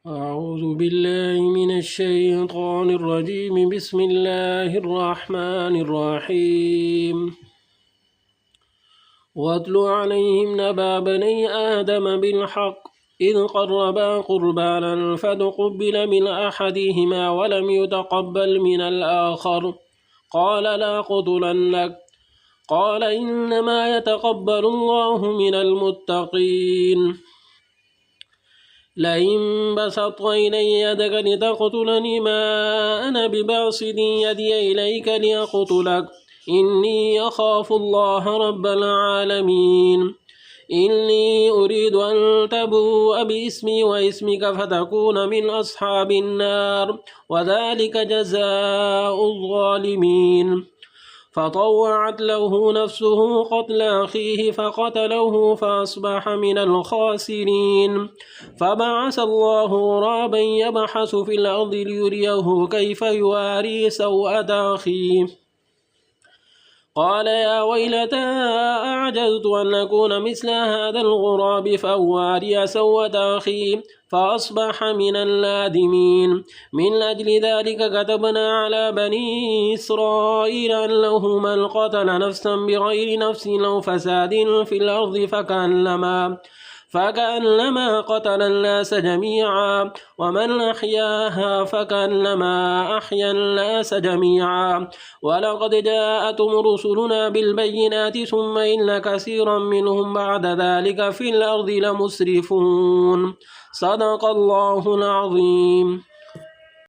أعوذ بالله من الشيطان الرجيم. بسم الله الرحمن الرحيم. واتل عليهم نبأ بني آدم بالحق إذ قربا قربانا فتقبل من أحدهما ولم يتقبل من الآخر قال لأقتلنك قال إنما يتقبل الله من المتقين. لئن بسطت إلي يدك لتقتلني ما أنا بباسط يدي إليك لأقتلك إني أخاف الله رب العالمين. إني أريد أن تبوء باسمي واسمك فتكون من أصحاب النار وذلك جزاء الظالمين. فطوعت له نفسه قتل أخيه فقتله فأصبح من الخاسرين. فبعث الله غرابا يبحث في الأرض ليريه كيف يواري سوءة أخيه قال يا ويلتى أعجزت أن أكون مثل هذا الغراب فأواري سوءة أخي فأصبح من النادمين. من أجل ذلك كتبنا على بني إسرائيل أنه من قتل نفسا بغير نفس أو فساد في الأرض فكأنما قتل الناس جميعا ومن أحياها فكأنما أحيا الناس جميعا. ولقد جاءتهم رسلنا بالبينات ثم إن كثيرا منهم بعد ذلك في الأرض لمسرفون. صدق الله العظيم.